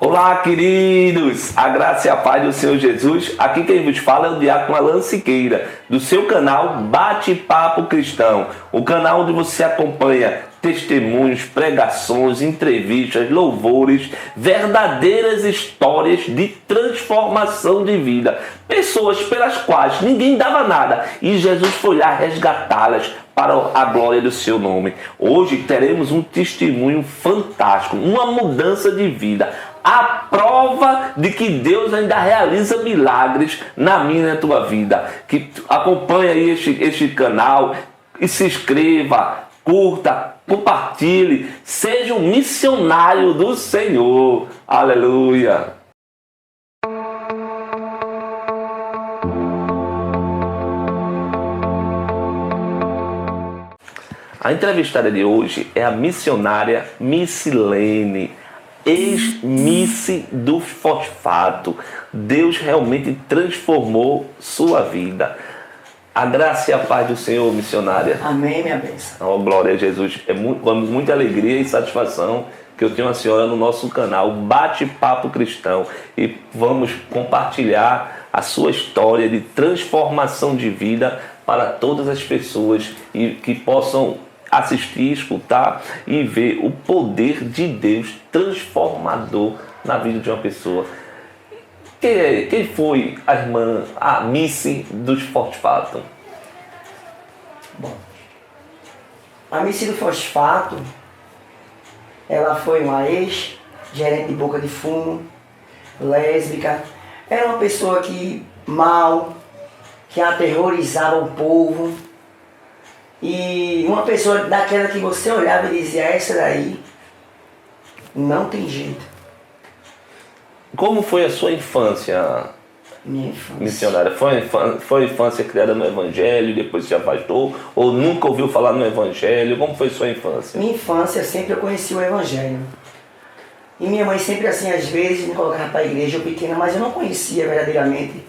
Olá, queridos! A graça e a paz do Senhor Jesus. Aqui quem vos fala é o Diácono Alan Siqueira, do seu canal Bate-Papo Cristão. O canal onde você acompanha testemunhos, pregações, entrevistas, louvores, verdadeiras histórias de transformação de vida. Pessoas pelas quais ninguém dava nada e Jesus foi lá resgatá-las para a glória do seu nome. Hoje teremos um testemunho fantástico, uma mudança de vida. A prova de que Deus ainda realiza milagres na minha e na tua vida. Que acompanhe aí este canal e se inscreva, curta, compartilhe, seja um missionário do Senhor. Aleluia! A entrevistada de hoje é a missionária Missilene, ex-Miss do Fosfato. Deus realmente transformou sua vida. A graça e a paz do Senhor, missionária. Amém, minha bênção. Oh, glória a Jesus. É com muita alegria e satisfação que eu tenho a senhora no nosso canal Bate-Papo Cristão. E vamos compartilhar a sua história de transformação de vida para todas as pessoas e que possam assistir, escutar e ver o poder de Deus transformador na vida de uma pessoa. Quem foi a irmã, a Miss dos Fosfato? Bom, a Miss do Fosfato, ela foi uma ex-gerente de boca de fumo, lésbica. Era uma pessoa que aterrorizava o povo. E uma pessoa daquela que você olhava e dizia, essa daí não tem jeito. Como foi a sua infância, Minha infância. missionária? Foi infância criada no Evangelho, depois se afastou? Ou nunca ouviu falar no Evangelho? Como foi sua infância? Minha infância sempre eu conheci o Evangelho. E minha mãe sempre assim, às vezes, me colocava para a igreja, eu pequena, mas eu não conhecia verdadeiramente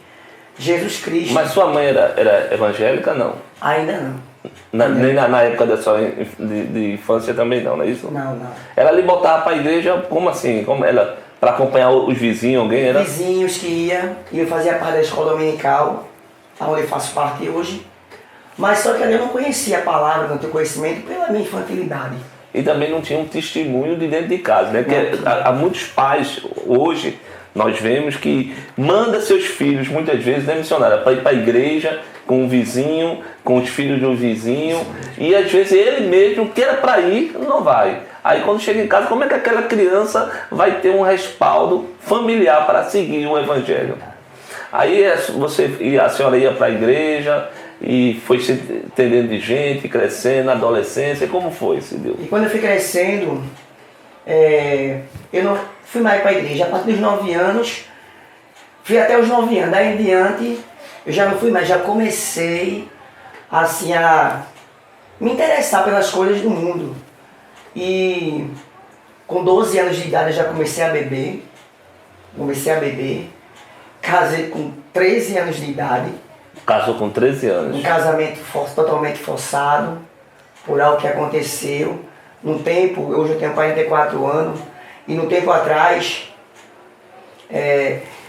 Jesus Cristo. Mas sua mãe era evangélica, não? Ainda não. Nem na época da sua de infância também não é isso? Não. Ela lhe botava para a igreja, como assim? Como ela, para acompanhar os vizinhos, alguém era? Vizinhos que ia, e eu fazia parte da escola dominical, onde eu faço parte hoje. Mas só que ali eu não conhecia a palavra, não tinha conhecimento pela minha infantilidade. E também não tinha um testemunho de dentro de casa, né? Porque há muitos pais hoje, nós vemos que manda seus filhos, muitas vezes, né, missionária, para ir para a igreja com um vizinho, com os filhos de um vizinho, e às vezes ele mesmo, que era para ir, não vai. Aí quando chega em casa, como é que aquela criança vai ter um respaldo familiar para seguir o Evangelho? Aí a senhora ia para a igreja e foi se entendendo de gente, crescendo, na adolescência, como foi, se deu? E quando eu fui crescendo, eu não fui mais para a igreja. A partir dos 9 anos, fui até os 9 anos. Daí em diante, eu já não fui mais, já comecei assim a me interessar pelas coisas do mundo. E com 12 anos de idade eu já comecei a beber. Casei com 13 anos de idade. Casou com 13 anos. Um casamento totalmente forçado, por algo que aconteceu. Num tempo, hoje eu tenho 44 anos, e no tempo atrás,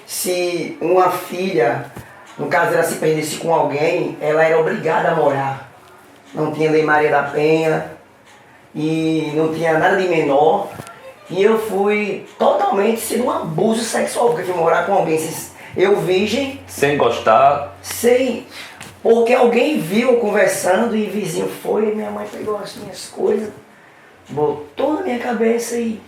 se uma filha, no caso ela se perdesse com alguém, ela era obrigada a morar. Não tinha Lei Maria da Penha, e não tinha nada de menor. E eu fui totalmente sendo um abuso sexual, porque eu fui morar com alguém, eu virgem. Sem gostar? Sei, porque alguém viu eu conversando e o vizinho foi, e minha mãe pegou as minhas coisas, botou na minha cabeça e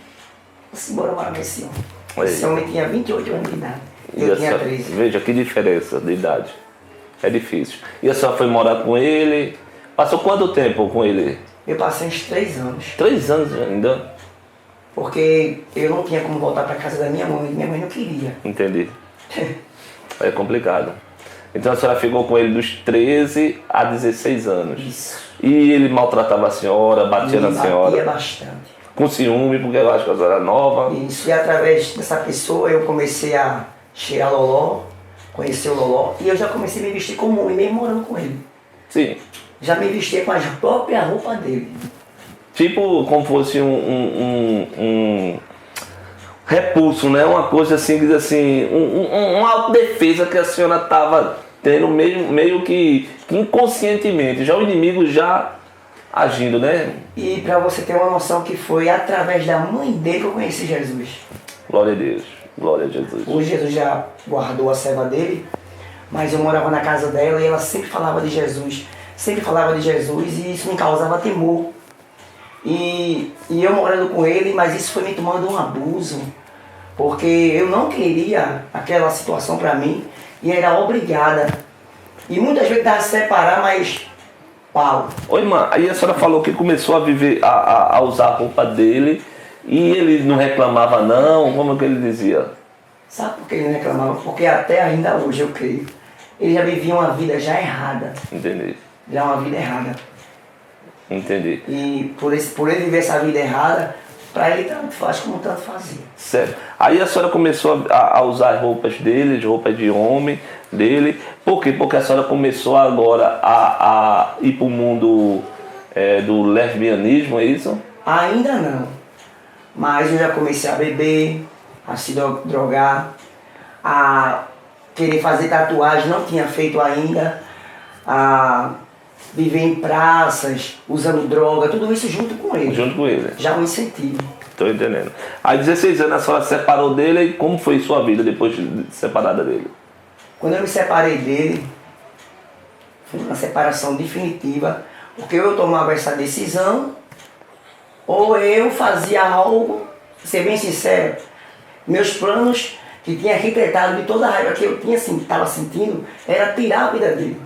assim, bora morar com esse homem. Esse homem tinha 28 anos de idade, e eu tinha 13. Veja que diferença de idade. É difícil. E a senhora foi morar com ele? Passou quanto tempo com ele? Eu passei uns 3 anos. 3 anos ainda? Porque eu não tinha como voltar para casa da minha mãe não queria. Entendi. É complicado. Então a senhora ficou com ele dos 13 a 16 anos. Isso. E ele maltratava a senhora, batia na senhora? Batia bastante. Com ciúme, porque eu acho que a senhora era nova. Isso, e através dessa pessoa eu comecei a cheirar loló, conhecer o loló, e eu já comecei a me vestir como homem, mesmo morando com ele. Sim. Já me vestia com a própria roupa dele. Tipo como fosse um repulso, né? Uma coisa assim, diz assim, uma autodefesa que a senhora estava tendo meio que inconscientemente. Já o inimigo já agindo, né? E para você ter uma noção que foi através da mãe dele que eu conheci Jesus. Glória a Deus, glória a Jesus. Hoje Jesus já guardou a serva dele, mas eu morava na casa dela e ela sempre falava de Jesus. Sempre falava de Jesus e isso me causava temor. E eu morando com ele, mas isso foi me tomando um abuso. Porque eu não queria aquela situação para mim e era obrigada. E muitas vezes dava se separar, mas pau. Oi, irmã, aí a senhora falou que começou a viver, a usar a roupa dele e ele não reclamava não, como é que ele dizia? Sabe por que ele não reclamava? Porque até ainda hoje eu creio. Ele já vivia uma vida já errada. Entendi. Já uma vida errada. Entendi. E por ele viver essa vida errada, para ele tanto faz como tanto fazia. Certo. Aí a senhora começou a usar as roupas dele, as roupas de homem dele. Por quê? Porque a senhora começou agora a ir para o mundo do lesbianismo, é isso? Ainda não. Mas eu já comecei a beber, a se drogar, a querer fazer tatuagem, não tinha feito ainda, a viver em praças, usando droga, tudo isso junto com ele. Junto com ele. Já um incentivo. Estou entendendo. Aí 16 anos a senhora se separou dele e como foi sua vida depois de separada dele? Quando eu me separei dele, foi uma separação definitiva, porque eu tomava essa decisão, ou eu fazia algo, ser bem sincero, meus planos que tinha arquitetado de toda a raiva que eu estava sentindo, era tirar a vida dele.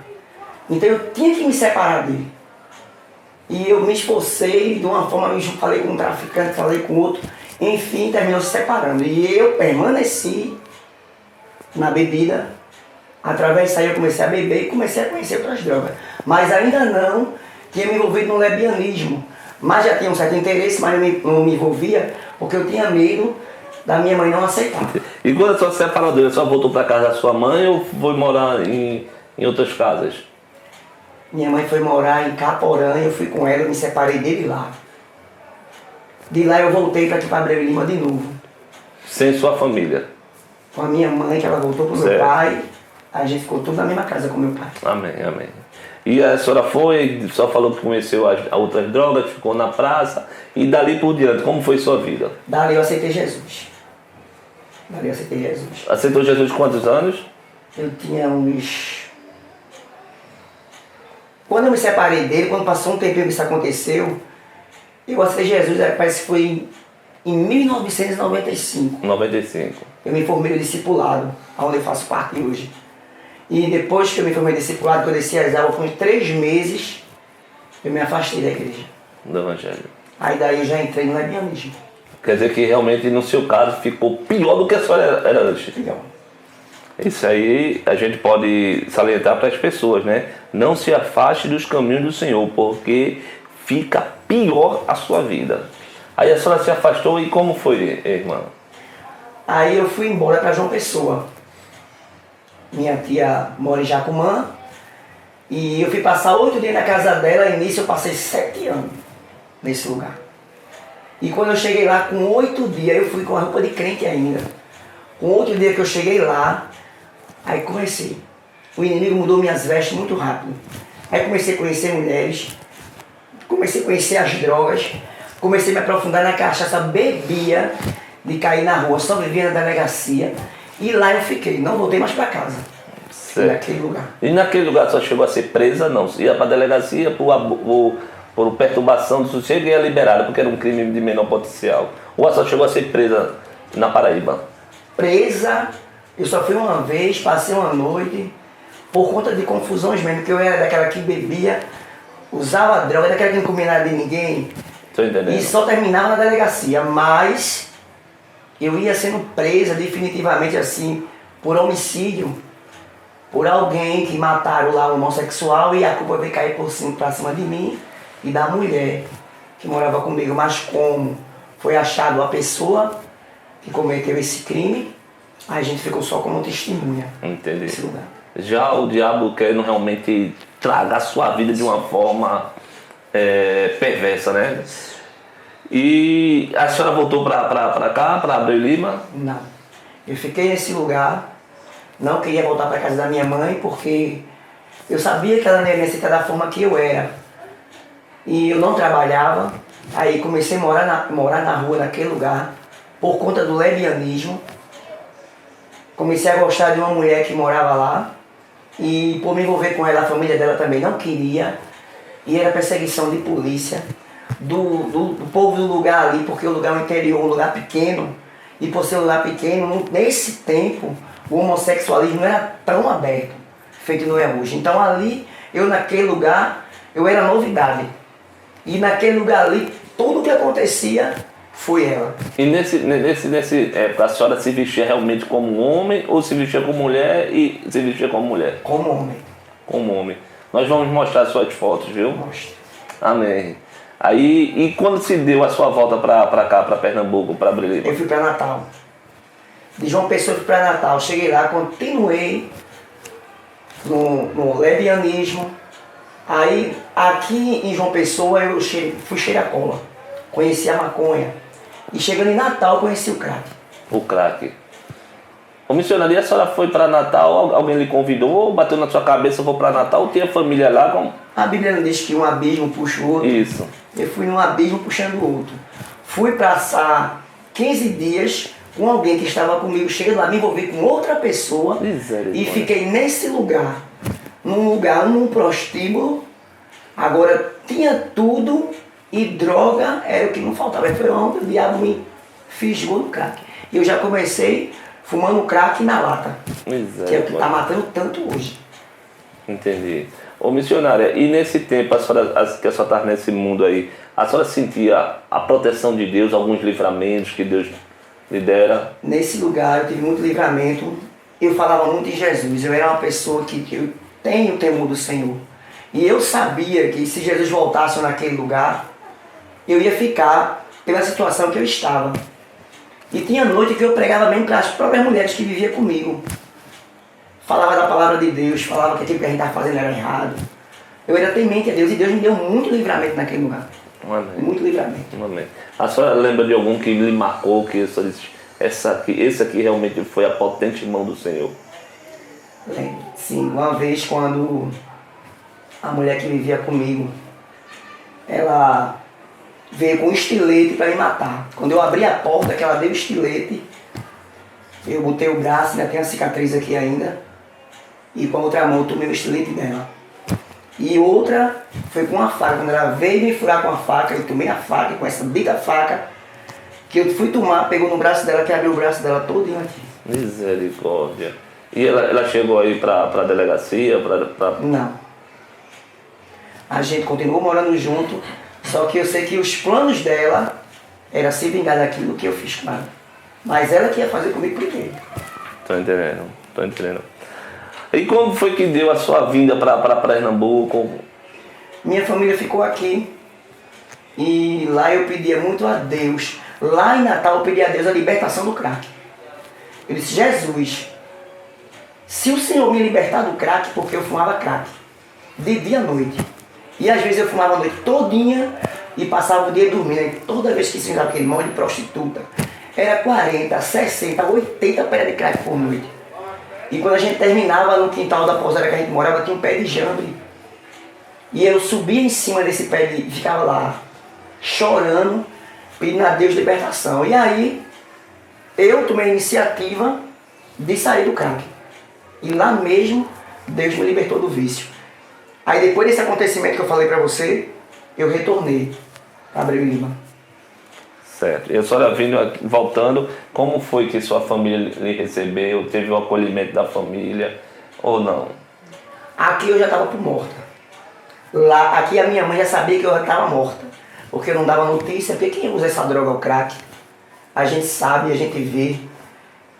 Então eu tinha que me separar dele. E eu me esforcei de uma forma, eu falei com um traficante, falei com outro, enfim, terminou se separando. E eu permaneci na bebida. Através disso aí eu comecei a beber e comecei a conhecer outras drogas. Mas ainda não tinha me envolvido no lesbianismo. Mas já tinha um certo interesse, mas não me envolvia, porque eu tinha medo da minha mãe não aceitar. E quando a senhora se separou dele, a senhora voltou para casa da sua mãe ou foi morar em outras casas? Minha mãe foi morar em Caporã, eu fui com ela, eu me separei dele lá. De lá eu voltei para aqui para Abreu Lima de novo. Sem sua família? Com a minha mãe, que ela voltou para o meu pai, a gente ficou tudo na mesma casa com meu pai. Amém, amém. E a senhora foi, só falou que conheceu as outras drogas, ficou na praça, e dali por diante, como foi sua vida? Dali eu aceitei Jesus. Dali eu aceitei Jesus. Aceitou Jesus quantos anos? Eu tinha uns... Quando eu me separei dele, quando passou um tempinho que isso aconteceu, eu aceitei Jesus, parece que foi em 1995. 95. Eu me formei no discipulado, onde eu faço parte hoje. E depois que eu me formei no discipulado, que eu desci as aulas, por 3 meses, eu me afastei da igreja. Do Evangelho. Aí daí eu já entrei no lesbianismo. Quer dizer que realmente no seu caso ficou pior do que a senhora era antes. Legal. Isso aí a gente pode salientar para as pessoas, né? Não se afaste dos caminhos do Senhor, porque fica pior a sua vida. Aí a senhora se afastou e como foi, irmã? Aí eu fui embora para João Pessoa. Minha tia mora em Jacumã. E eu fui passar 8 dias na casa dela e nisso eu passei 7 anos nesse lugar. E quando eu cheguei lá com 8 dias, eu fui com a roupa de crente ainda. Com 8 dias que eu cheguei lá, aí comecei. O inimigo mudou minhas vestes muito rápido. Aí comecei a conhecer mulheres, comecei a conhecer as drogas, comecei a me aprofundar na cachaça, bebia de cair na rua, só vivia na delegacia. E lá eu fiquei, não voltei mais para casa. Certo. Naquele lugar. E naquele lugar só chegou a ser presa? Não. Ia para a delegacia por perturbação do sossego e ia liberada, porque era um crime de menor potencial. Ou ela só chegou a ser presa na Paraíba? Presa, eu só fui uma vez, passei uma noite, por conta de confusões mesmo, que eu era daquela que bebia, usava droga, daquela que não comia nada de ninguém. Estou entendendo. E só terminava na delegacia, mas eu ia sendo presa definitivamente assim, por homicídio, por alguém que mataram lá um homossexual e a culpa veio cair pra cima de mim e da mulher que morava comigo. Mas como foi achado a pessoa que cometeu esse crime, a gente ficou só como testemunha. Entendi. Nesse lugar. Já o diabo querendo realmente tragar a sua vida de uma forma perversa, né? E a senhora voltou para cá, para Abreu Lima? Não. Eu fiquei nesse lugar, não queria voltar para casa da minha mãe, porque eu sabia que ela não ia me aceitar da forma que eu era. E eu não trabalhava, aí comecei a morar na rua, naquele lugar, por conta do lesbianismo. Comecei a gostar de uma mulher que morava lá, e por me envolver com ela, a família dela também não queria, e era perseguição de polícia, do povo do lugar ali, porque o lugar é um interior, um lugar pequeno, e por ser um lugar pequeno, nesse tempo, o homossexualismo não era tão aberto, feito no é hoje. Então ali, eu naquele lugar, eu era novidade. E naquele lugar ali, tudo que acontecia foi ela. E nesse época, a senhora se vestia realmente como homem ou se vestia como mulher e se vestia como mulher? Como homem. Como homem. Nós vamos mostrar suas fotos, viu? Mostra. Amém. Aí, e quando se deu a sua volta para cá, para Pernambuco, para Abreu Lima? Eu fui para Natal. De João Pessoa eu fui para Natal. Cheguei lá, continuei no lesbianismo. Aí, aqui em João Pessoa, eu fui cheirar cola. Conheci a maconha. E chegando em Natal, conheci o crack. O crack. Ô missionário, a senhora foi para Natal, alguém lhe convidou, bateu na sua cabeça, vou para Natal, tinha família lá? Como? A Bíblia não diz que um abismo puxa o outro. Isso. Eu fui num abismo puxando o outro. Fui passar 15 dias com alguém que estava comigo, chegando lá, me envolvi com outra pessoa e fiquei nesse lugar. Num prostíbulo. Agora tinha tudo e droga era o que não faltava. Foi onde o diabo me fisgou no crack. E eu já comecei fumando crack na lata, que é o que está matando tanto hoje. Entendi. Ô missionária, e nesse tempo que a senhora estava nesse mundo aí, a senhora sentia a proteção de Deus, alguns livramentos que Deus lhe dera? Nesse lugar eu tive muito livramento. Eu falava muito em Jesus. Eu era uma pessoa que eu tenho temor do Senhor. E eu sabia que se Jesus voltasse naquele lugar, eu ia ficar pela situação que eu estava. E tinha noite que eu pregava mesmo para as próprias mulheres que viviam comigo. Falava da palavra de Deus, falava que aquilo que a gente estava fazendo era errado. Eu era temente a Deus e Deus me deu muito livramento naquele lugar. Amém. Muito livramento. Amém. A senhora lembra de algum que lhe marcou, que esse aqui realmente foi a potente mão do Senhor? Lembro. Sim, uma vez quando a mulher que vivia comigo, ela veio com um estilete para me matar. Quando eu abri a porta, que ela deu o estilete, eu botei o braço, ainda tem a cicatriz aqui ainda, e com a outra mão eu tomei o estilete dela. E outra foi com a faca. Quando ela veio me furar com a faca, eu tomei a faca, com essa dita faca, que eu fui tomar, pegou no braço dela, que abriu o braço dela todinho aqui. Misericórdia. E ela chegou aí para a delegacia? Não. A gente continuou morando junto, só que eu sei que os planos dela era se vingar daquilo que eu fiz com ela. Mas ela que ia fazer comigo primeiro. Tô entendendo. E como foi que deu a sua vinda para Pernambuco? Minha família ficou aqui e lá eu pedia muito a Deus. Lá em Natal eu pedi a Deus a libertação do crack. Eu disse, Jesus, se o Senhor me libertar do crack, porque eu fumava crack, de dia à noite. E às vezes eu fumava a noite todinha e passava o dia dormindo. E toda vez que se usava aquele monte de prostituta, era 40, 60, 80 pés de crack por noite. E quando a gente terminava no quintal da pousada que a gente morava, tinha um pé de jambre. E eu subia em cima desse pé e ficava lá, chorando, pedindo a Deus libertação. E aí, eu tomei a iniciativa de sair do crack. E lá mesmo, Deus me libertou do vício. Aí depois desse acontecimento que eu falei pra você, eu retornei para Abreu Lima. Certo. E a senhora vindo aqui, voltando, como foi que sua família lhe recebeu? Teve o acolhimento da família ou não? Aqui eu já estava por morta. Lá, aqui a minha mãe já sabia que eu já estava morta. Porque eu não dava notícia, porque quem usa essa droga é o crack. A gente sabe, a gente vê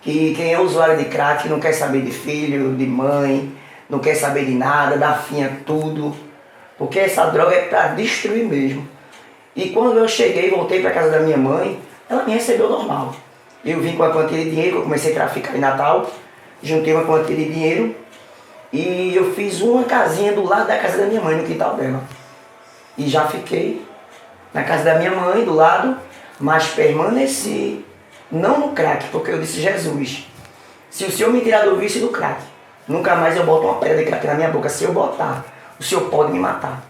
que quem é usuário de crack não quer saber de filho, de mãe, não quer saber de nada, dá fim a tudo. Porque essa droga é para destruir mesmo. E quando eu cheguei e voltei para casa da minha mãe, ela me recebeu normal. Eu vim com a quantia de dinheiro, eu comecei a traficar em Natal, juntei uma quantia de dinheiro e eu fiz uma casinha do lado da casa da minha mãe, no quintal dela. E já fiquei na casa da minha mãe, do lado, mas permaneci, não no crack, porque eu disse, Jesus, se o Senhor me tirar do vício e do crack, nunca mais eu boto uma pedra de crack na minha boca. Se eu botar, o Senhor pode me matar.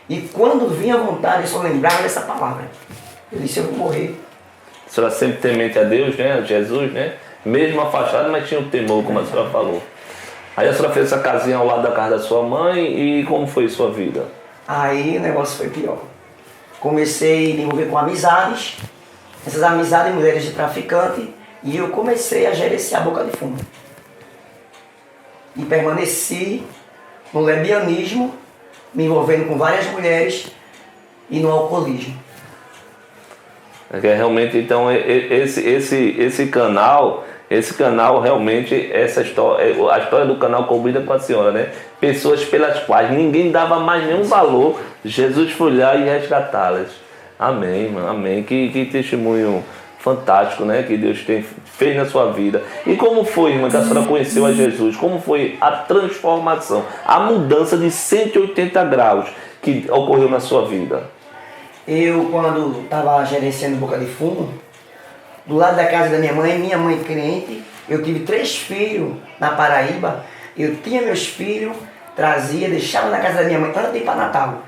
E quando vinha a vontade, eu só lembrava dessa palavra. Eu disse, eu vou morrer. A senhora sempre temente a Deus, né? A Jesus, né? Mesmo afastada, mas tinha o temor, como a senhora falou. Aí a senhora fez essa casinha ao lado da casa da sua mãe e como foi sua vida? Aí o negócio foi pior. Comecei a me envolver com amizades, essas amizades, mulheres de traficante, e eu comecei a gerenciar a boca de fumo. E permaneci no lesbianismo, me envolvendo com várias mulheres e no alcoolismo. Realmente, então, esse canal realmente, essa história, a história do canal combina com a senhora, né? Pessoas pelas quais ninguém dava mais nenhum valor, Jesus foi lá e resgatá-las. Amém, irmã, amém. Que testemunho fantástico, né? Que Deus fez na sua vida. E como foi, irmã, que a senhora conheceu a Jesus? Como foi a transformação, a mudança de 180 graus que ocorreu na sua vida? Eu, quando estava gerenciando boca de fumo, do lado da casa da minha mãe crente, eu tive 3 filhos na Paraíba, eu tinha meus filhos, trazia, deixava na casa da minha mãe, antes de ir para Natal,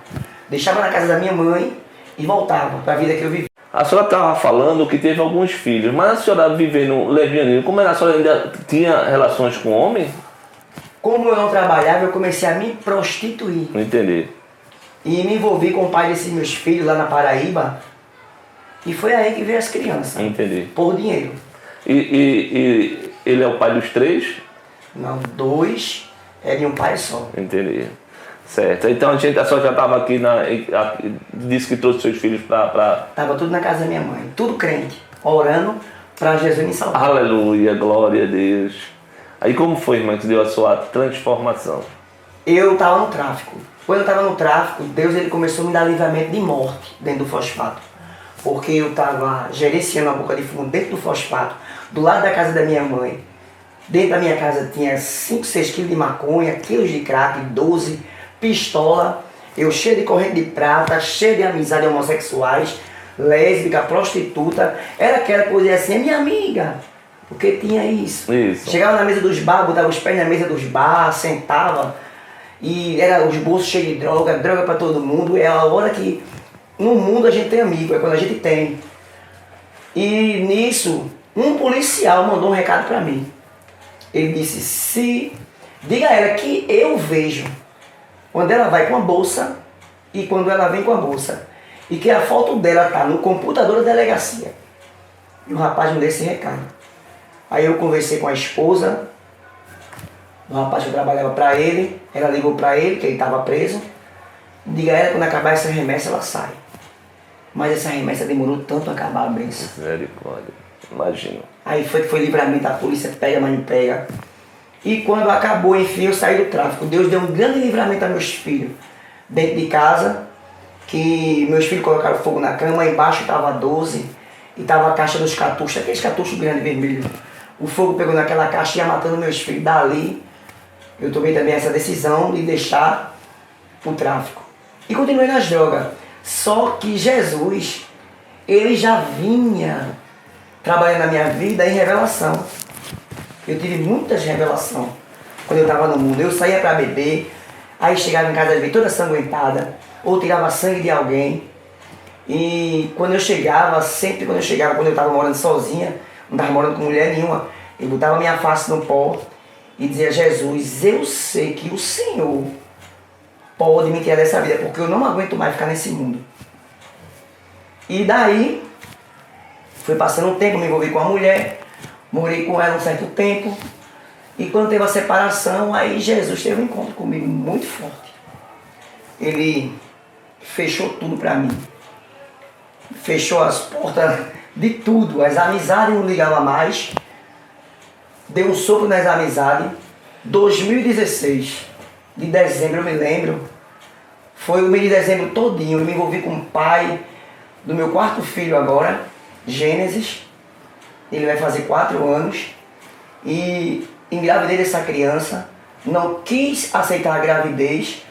deixava na casa da minha mãe e voltava para a vida que eu vivi. A senhora estava falando que teve alguns filhos, mas a senhora vivendo lesbianismo, como era? A senhora ainda tinha relações com homem? Como eu não trabalhava, eu comecei a me prostituir. Não entendi. E me envolvi com o pai desses meus filhos lá na Paraíba. E foi aí que veio as crianças. Entendi. Por dinheiro. E ele é o pai dos 3? Não, 2 é de um pai só. Entendi. Certo. Então a senhora já estava aqui, disse que trouxe seus filhos para... Estava tudo na casa da minha mãe. Tudo crente. Orando para Jesus me salvar. Aleluia, glória a Deus. Aí como foi, irmã, que deu a sua transformação? Eu estava no tráfico. Quando eu estava no tráfico, Deus ele começou a me dar livramento de morte dentro do fosfato. Porque eu estava gerenciando a boca de fumo dentro do fosfato, do lado da casa da minha mãe. Dentro da minha casa tinha 5, 6 quilos de maconha, quilos de crack, 12, pistola. Eu cheio de corrente de prata, cheio de amizade homossexuais, lésbica, prostituta. Era aquela coisa assim, é minha amiga. Porque tinha isso. Chegava na mesa dos bar, botava os pés na mesa dos bar, sentava. E era os bolsos cheios de droga, droga para todo mundo. É a hora que no mundo a gente tem amigo, é quando a gente tem. E nisso, um policial mandou um recado para mim. Ele disse, diga a ela que eu vejo quando ela vai com a bolsa e quando ela vem com a bolsa. E que a foto dela tá no computador da delegacia. E o rapaz me deu esse recado. Aí eu conversei com a esposa do rapaz que eu trabalhava para ele, ela ligou para ele, que ele estava preso. Diga a ela, quando acabar essa remessa, ela sai. Mas essa remessa demorou tanto a acabar a bênção. Misericórdia, imagino. Aí foi livramento, a polícia pega, mas não pega. E quando acabou, enfim, eu saí do tráfico. Deus deu um grande livramento a meus filhos. Dentro de casa, que meus filhos colocaram fogo na cama, embaixo estava 12, e estava a caixa dos cartuchos, aqueles cartuchos grandes, vermelhos. O fogo pegou naquela caixa e ia matando meus filhos. Dali, eu tomei também essa decisão de deixar o tráfico. E continuei nas drogas. Só que Jesus, ele já vinha trabalhando na minha vida em revelação. Eu tive muitas revelações quando eu estava no mundo. Eu saía para beber, aí chegava em casa às vezes toda sanguentada, ou tirava sangue de alguém. E quando eu chegava, quando eu estava morando sozinha, não estava morando com mulher nenhuma, eu botava minha face no pó e dizia, Jesus, eu sei que o Senhor pode me tirar dessa vida, porque eu não aguento mais ficar nesse mundo. E daí, foi passando um tempo, me envolvi com a mulher, morei com ela um certo tempo, e quando teve a separação, aí Jesus teve um encontro comigo muito forte. Ele fechou tudo pra mim. Fechou as portas de tudo, as amizades não ligavam mais, deu um sopro nas amizades. 2016, de dezembro, eu me lembro, foi o mês de dezembro todinho, eu me envolvi com o pai do meu 4º filho agora, Gênesis, ele vai fazer 4 anos, e engravidei dessa criança, não quis aceitar a gravidez,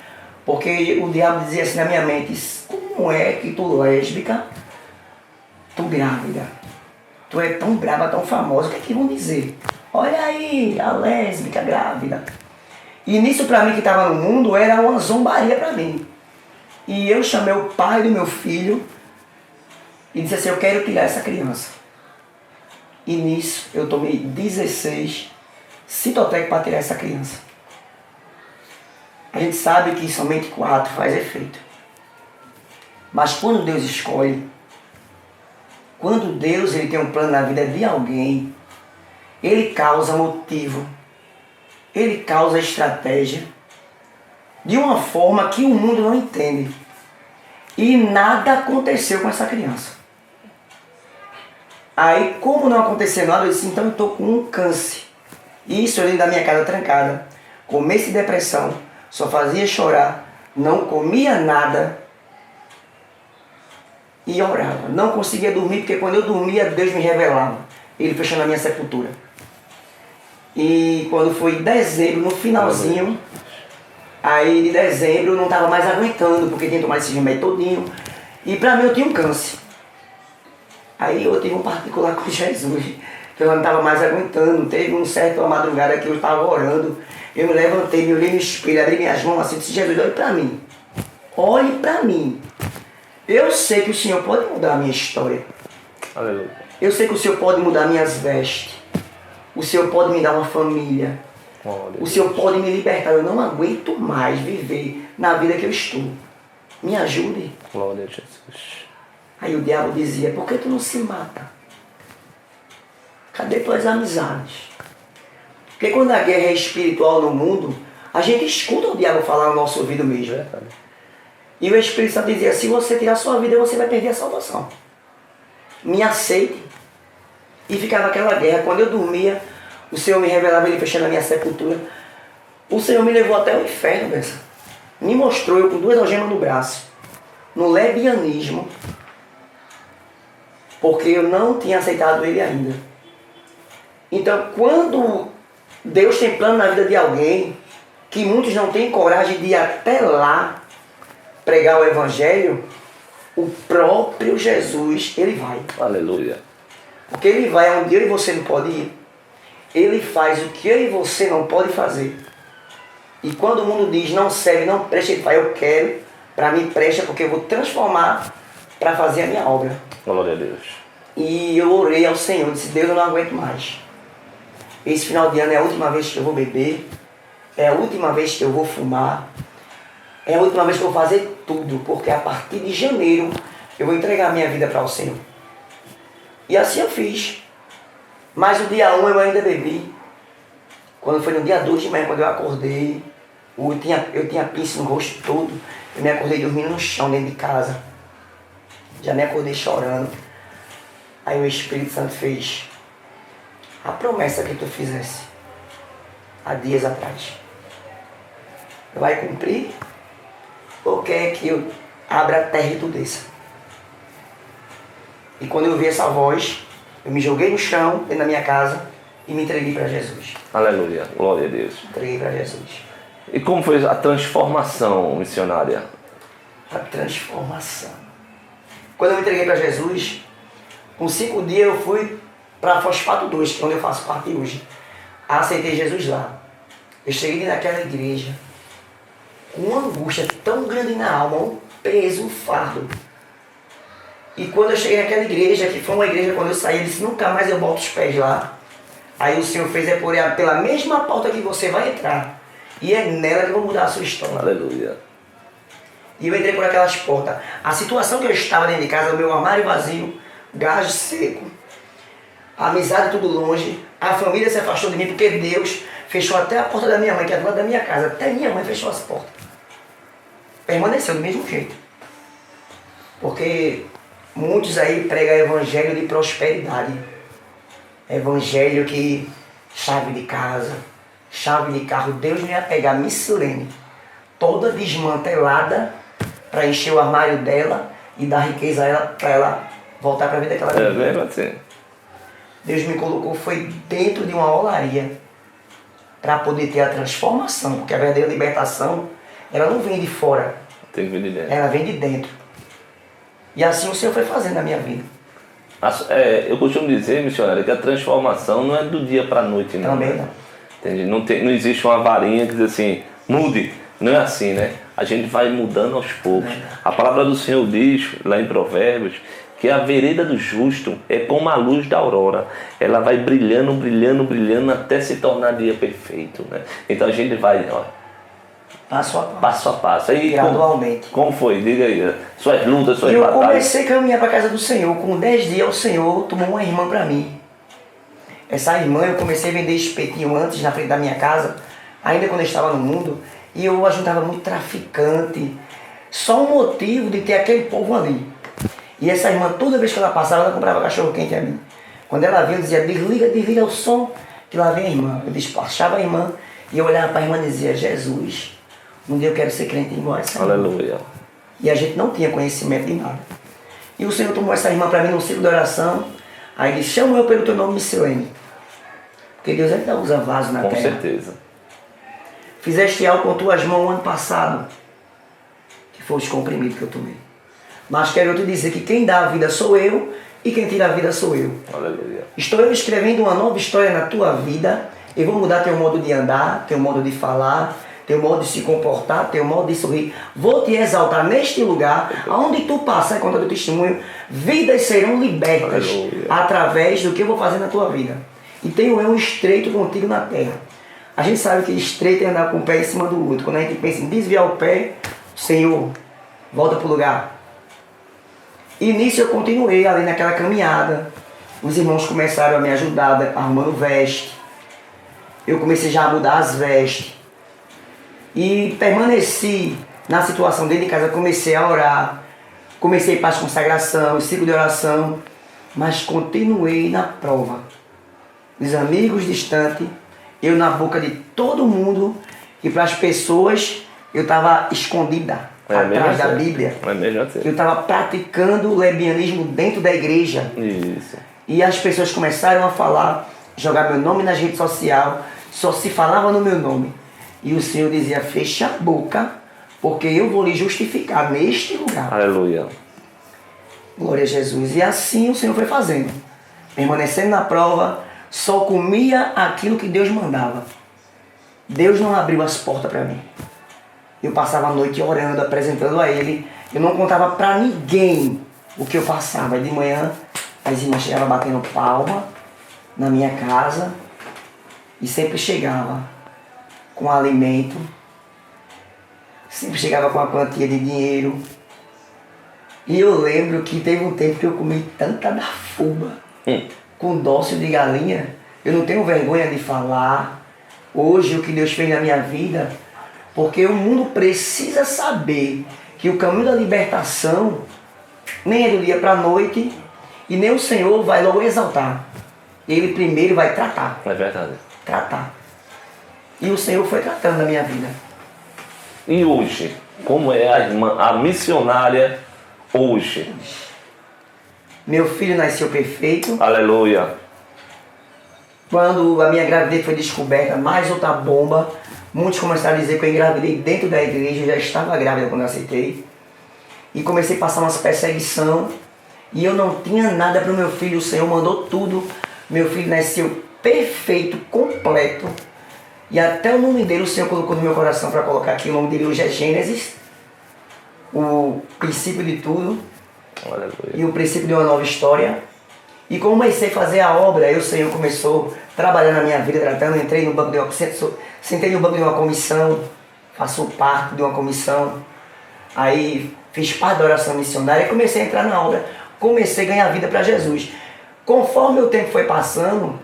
porque o diabo dizia assim na minha mente, como como é que tu lésbica, tu grávida, tu é tão brava, tão famosa, o que é que vão dizer? Olha aí, a lésbica grávida. E nisso pra mim que estava no mundo era uma zombaria pra mim. E eu chamei o pai do meu filho e disse assim, eu quero tirar essa criança. E nisso eu tomei 16 Citotec para tirar essa criança. A gente sabe que somente 4 faz efeito. Mas quando Deus escolhe, quando Deus ele tem um plano na vida de alguém, Ele causa motivo, Ele causa estratégia, de uma forma que o mundo não entende. E nada aconteceu com essa criança. Aí, como não aconteceu nada, eu disse, então eu estou com um câncer. Isso eu dentro da minha casa trancada, começo de depressão, só fazia chorar, não comia nada e orava. Não conseguia dormir, porque quando eu dormia, Deus me revelava. Ele fechou na minha sepultura. E quando foi em dezembro, no finalzinho, aí de dezembro eu não estava mais aguentando, porque tinha tomado esse remédio todinho. E pra mim eu tinha um câncer. Aí eu tive um particular com Jesus, que eu não estava mais aguentando. Teve um certo uma madrugada que eu estava orando. Eu me levantei, me olhei no espelho, abri minhas mãos assim e disse, Jesus, olhe pra mim. Olhe pra mim. Eu sei que o Senhor pode mudar a minha história. Aleluia. Eu sei que o Senhor pode mudar minhas vestes. O Senhor pode me dar uma família. O Senhor pode me libertar. Eu não aguento mais viver na vida que eu estou. Me ajude. Glória a Jesus. Aí o diabo dizia, por que tu não se mata? Cadê tuas amizades? Porque quando a guerra é espiritual no mundo, a gente escuta o diabo falar no nosso ouvido mesmo. E o Espírito Santo dizia, se você tirar a sua vida, você vai perder a salvação. Me aceite. E ficava aquela guerra. Quando eu dormia, o Senhor me revelava, Ele fechando a minha sepultura. O Senhor me levou até o inferno, pensa. Me mostrou eu com 2 algemas no braço. No lebianismo. Porque eu não tinha aceitado Ele ainda. Então, quando Deus tem plano na vida de alguém, que muitos não têm coragem de ir até lá pregar o Evangelho, o próprio Jesus, Ele vai. Aleluia. Porque Ele vai onde eu e você não pode ir. Ele faz o que eu e você não pode fazer. E quando o mundo diz não serve, não presta, Ele fala, eu quero, para mim presta, porque eu vou transformar para fazer a minha obra. Glória a Deus. E eu orei ao Senhor, disse, Deus, eu não aguento mais. Esse final de ano é a última vez que eu vou beber, é a última vez que eu vou fumar, é a última vez que eu vou fazer tudo, porque a partir de janeiro eu vou entregar a minha vida para o Senhor. E assim eu fiz. Mas o dia 1 eu ainda bebi. Quando foi no dia 2 de manhã, quando eu acordei, eu tinha pince no rosto todo, eu me acordei dormindo no chão dentro de casa. Já me acordei chorando. Aí o Espírito Santo fez a promessa que tu fizesse há dias atrás. Vai cumprir? Ou quer que eu abra a terra e tu desça? E quando eu vi essa voz, eu me joguei no chão, dentro da minha casa, e me entreguei para Jesus. Aleluia. Glória a Deus. Entreguei para Jesus. E como foi a transformação missionária? A transformação. Quando eu me entreguei para Jesus, com 5 dias eu fui para Fosfato 2, que é onde eu faço parte hoje. Aceitei Jesus lá. Eu cheguei naquela igreja com uma angústia tão grande na alma, um peso, um fardo. E quando eu cheguei naquela igreja, que foi uma igreja, quando eu saí, eu disse, nunca mais eu boto os pés lá. Aí o Senhor fez pela mesma porta que você vai entrar. E é nela que eu vou mudar a sua história. Aleluia. E eu entrei por aquelas portas. A situação que eu estava dentro de casa, o meu armário vazio, gás seco, a amizade tudo longe, a família se afastou de mim porque Deus fechou até a porta da minha mãe, que é do lado da minha casa. Até minha mãe fechou as portas. Permaneceu do mesmo jeito. Porque muitos aí pregam evangelho de prosperidade. Evangelho que chave de casa, chave de carro. Deus não ia pegar Missilene toda desmantelada para encher o armário dela e dar riqueza a ela para ela voltar para a vida que ela É mesmo assim? Deus me colocou foi dentro de uma olaria para poder ter a transformação, porque a verdadeira libertação ela não vem de fora, Tem que vir de dentro. ela vem de dentro. E assim o Senhor foi fazendo na minha vida. Eu costumo dizer, missionário, que a transformação não é do dia para a noite, não. Também né? não. Entende? Não existe uma varinha que diz assim, mude. Não é assim, né? A gente vai mudando aos poucos. A palavra do Senhor diz, lá em Provérbios, que a vereda do justo é como a luz da aurora. Ela vai brilhando, brilhando, brilhando até se tornar dia perfeito, né? Então a gente vai, ó, Passo a passo. passo a passo. Aí, Gradualmente. Como foi? Diga aí. Suas lutas, suas E eu batalhas. comecei a caminhar para a casa do Senhor. Com 10 dias o Senhor tomou uma irmã para mim. Essa irmã eu comecei a vender espetinho antes na frente da minha casa, ainda quando eu estava no mundo, e eu ajuntava muito traficante. Só um motivo de ter aquele povo ali. E essa irmã, toda vez que ela passava, ela comprava cachorro quente a mim. Quando ela vinha, eu dizia, desliga o som, que lá vem a irmã. Eu despachava a irmã e eu olhava para a irmã e dizia, Jesus, um dia eu quero ser crente igual a essa irmã. Aleluia. E a gente não tinha conhecimento de nada. E o Senhor tomou essa irmã para mim num ciclo de oração. Aí ele chama eu pelo teu nome, Missilene. Porque Deus ainda usa vaso na Com terra. certeza. Fizeste algo com tuas mãos ano passado, que foi os comprimidos que eu tomei. Mas quero te dizer que quem dá a vida sou eu e quem tira a vida sou eu. Aleluia. Estou eu escrevendo uma nova história na tua vida. Eu vou mudar teu modo de andar, teu modo de falar, teu modo de se comportar, teu modo de sorrir. Vou te exaltar neste lugar, aonde tu passar e contar do testemunho, vidas serão libertas. Aleluia. Através do que eu vou fazer na tua vida. E tenho eu um estreito contigo na terra. A gente sabe que estreito é andar com o pé em cima do outro. Quando a gente pensa em desviar o pé, Senhor, volta para o lugar. E nisso eu continuei ali naquela caminhada. Os irmãos começaram a me ajudar arrumando veste. Eu comecei já a mudar as vestes. E permaneci na situação dentro de casa. Comecei a orar. Comecei para as consagrações, ciclo de oração. Mas continuei na prova. Os amigos distantes, eu na boca de todo mundo. E para as pessoas, eu estava escondida atrás da Bíblia. É mesmo assim. Eu estava praticando o lesbianismo dentro da igreja. Isso. E as pessoas começaram a falar, jogar meu nome nas redes sociais, só se falava no meu nome. E o Senhor dizia, fecha a boca, porque eu vou lhe justificar neste lugar. Aleluia. Glória a Jesus. E assim o Senhor foi fazendo. Permanecendo na prova, só comia aquilo que Deus mandava. Deus não abriu as portas para mim. Eu passava a noite orando, apresentando a Ele. Eu não contava para ninguém o que eu passava. De manhã, as irmãs chegavam batendo palma na minha casa. E sempre chegava com alimento. Sempre chegava com uma quantia de dinheiro. E eu lembro que teve um tempo que eu comi tanta da fuba com dócil de galinha. Eu não tenho vergonha de falar hoje o que Deus fez na minha vida. Porque o mundo precisa saber que o caminho da libertação nem é do dia para a noite e nem o Senhor vai logo exaltar. Ele primeiro vai tratar. É verdade. Tratar. E o Senhor foi tratando na minha vida. E hoje, como é a missionária hoje? Meu filho nasceu perfeito. Aleluia. Quando a minha gravidez foi descoberta, mais outra bomba. Muitos começaram a dizer que eu engravidei dentro da igreja. Eu já estava grávida quando eu aceitei. E comecei a passar umas perseguição. E eu não tinha nada para o meu filho. O Senhor mandou tudo. Meu filho nasceu perfeito, completo. E até o nome dele o Senhor colocou no meu coração para colocar aqui. O nome dele hoje é Gênesis. O princípio de tudo. Aleluia. E o princípio de uma nova história. E comecei a fazer a obra, aí o Senhor começou a trabalhar na minha vida, tratando, entrei no banco de uma, sentei no banco de uma comissão, faço parte de uma comissão, aí fiz parte da oração missionária e comecei a entrar na obra, comecei a ganhar vida para Jesus. Conforme o tempo foi passando,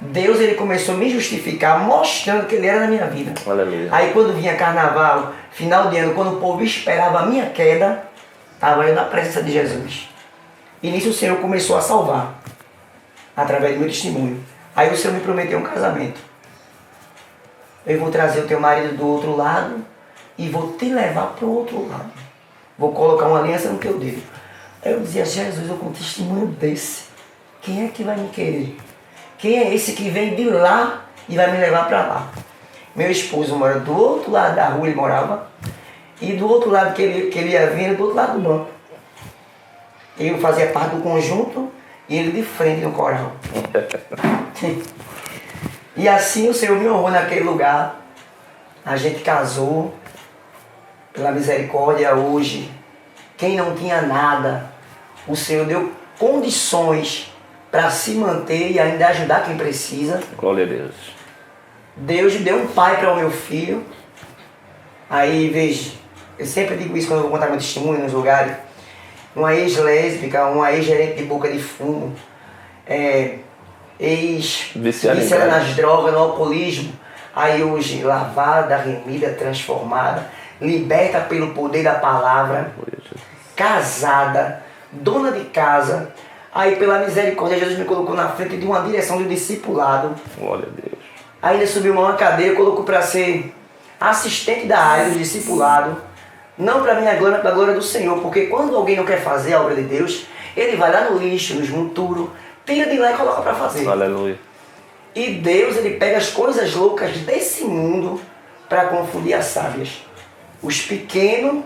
Deus ele começou a me justificar, mostrando que Ele era na minha vida. Aleluia. Aí quando vinha carnaval, final de ano, quando o povo esperava a minha queda, estava eu na presença de Jesus. E nisso o Senhor começou a salvar, através do meu testemunho. Aí o Senhor me prometeu um casamento. Eu vou trazer o teu marido do outro lado e vou te levar para o outro lado. Vou colocar uma aliança no teu dedo. Aí eu dizia, Jesus, eu com um testemunho desse, quem é que vai me querer? Quem é esse que vem de lá e vai me levar para lá? Meu esposo mora do outro lado da rua, ele morava, e do outro lado que ele ia vir, do outro lado do banco. Eu fazia parte do conjunto e ele de frente no coral. E assim o Senhor me honrou naquele lugar. A gente casou, pela misericórdia hoje. Quem não tinha nada, o Senhor deu condições para se manter e ainda ajudar quem precisa. Glória a Deus. Deus deu um pai para o meu filho. Aí, veja, eu sempre digo isso quando eu vou contar meu testemunho nos lugares. Uma ex-lésbica, uma ex-gerente de boca de fumo, ex-viciada nas drogas, no alcoolismo. Aí hoje, lavada, remida, transformada, liberta pelo poder da palavra, casada, dona de casa. Aí, pela misericórdia, Jesus me colocou na frente de uma direção de um discipulado. Glória a Deus. Aí ele subiu uma cadeira, colocou para ser assistente da área do discipulado. Não para minha glória, para a glória do Senhor. Porque quando alguém não quer fazer a obra de Deus, ele vai lá no lixo, nos monturos, tira de lá e coloca para fazer. Aleluia. E Deus, ele pega as coisas loucas desse mundo para confundir as sábias. Os pequenos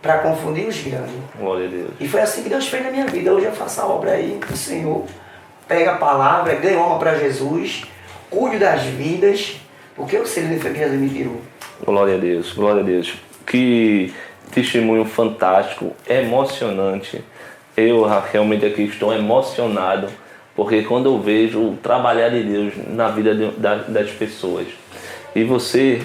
para confundir os grandes. Glória a Deus. E foi assim que Deus fez na minha vida. Hoje eu faço a obra aí do Senhor. Pega a palavra, ganho alma para Jesus, cuido das vidas, porque eu sei que foi que Jesus me tirou. Glória a Deus, glória a Deus. Que testemunho fantástico, emocionante. Eu realmente aqui estou emocionado, porque quando eu vejo o trabalhar de Deus na vida das pessoas. E você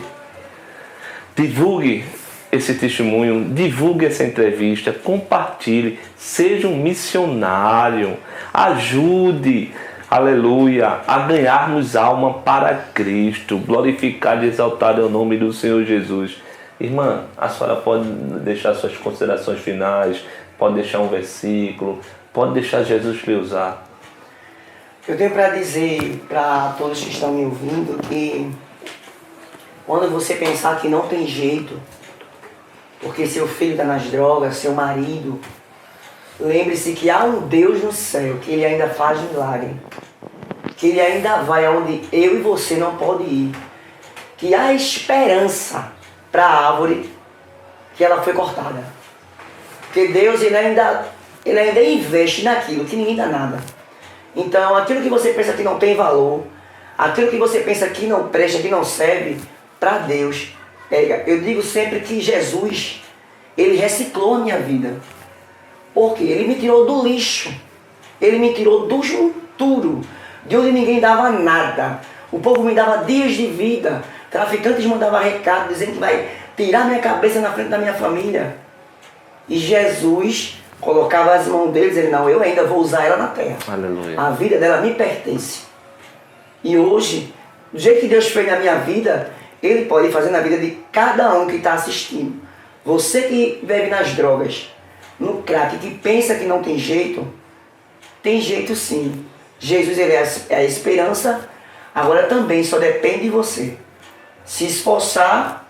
divulgue esse testemunho, divulgue essa entrevista, compartilhe, seja um missionário, ajude, aleluia, a ganharmos alma para Cristo, glorificar e exaltar o nome do Senhor Jesus. Irmã, a senhora pode deixar suas considerações finais, pode deixar um versículo, pode deixar Jesus lhe usar. Eu tenho para dizer para todos que estão me ouvindo que quando você pensar que não tem jeito, porque seu filho está nas drogas, seu marido, lembre-se que há um Deus no céu, que ele ainda faz milagre, que ele ainda vai aonde eu e você não pode ir, que há esperança para a árvore que ela foi cortada, porque Deus ele ainda investe naquilo que ninguém dá nada. Então aquilo que você pensa que não tem valor, aquilo que você pensa que não presta, que não serve, para Deus, eu digo sempre que Jesus, ele reciclou a minha vida. Porque ele me tirou do lixo, ele me tirou do junturo, de onde ninguém dava nada. O povo me dava dias de vida, traficantes mandavam recado dizendo que vai tirar minha cabeça na frente da minha família. E Jesus colocava as mãos deles e dizendo, não, eu ainda vou usar ela na terra. Aleluia. A vida dela me pertence. E hoje, do jeito que Deus fez na minha vida, ele pode fazer na vida de cada um que está assistindo. Você que vive nas drogas, no crack, que pensa que não tem jeito sim. Jesus ele é a esperança, agora também só depende de você. Se esforçar,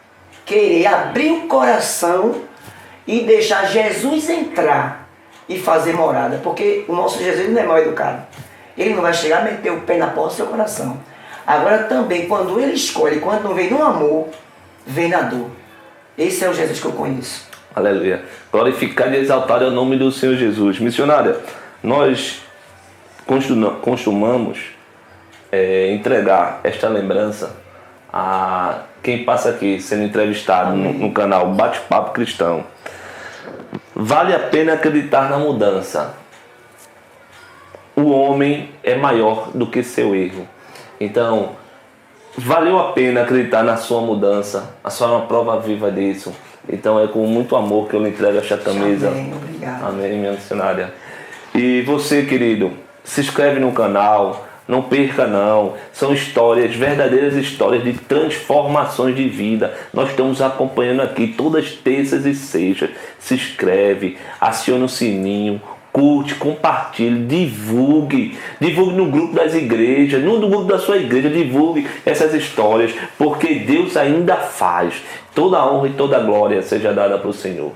querer abrir o coração e deixar Jesus entrar e fazer morada. Porque o nosso Jesus não é mal educado. Ele não vai chegar a meter o pé na porta do seu coração. Agora também, quando ele escolhe, quando não vem no amor, vem na dor. Esse é o Jesus que eu conheço. Aleluia. Glorificar e exaltar o nome do Senhor Jesus. Missionária, nós costumamos entregar esta lembrança a quem passa aqui sendo entrevistado no canal Bate-Papo Cristão. Vale a pena acreditar na mudança. O homem é maior do que seu erro. Então, valeu a pena acreditar na sua mudança. A senhora é uma prova viva disso. Então é com muito amor que eu lhe entrego esta camisa. Amém, obrigado. Amém, minha missionária. E você, querido, se inscreve no canal, não perca não. São histórias, verdadeiras histórias de transformações de vida. Nós estamos acompanhando aqui todas terças e sextas. Se inscreve, aciona o sininho, curte, compartilhe, divulgue no grupo das igrejas, no grupo da sua igreja, divulgue essas histórias, porque Deus ainda faz. Toda a honra e toda a glória seja dada para o Senhor.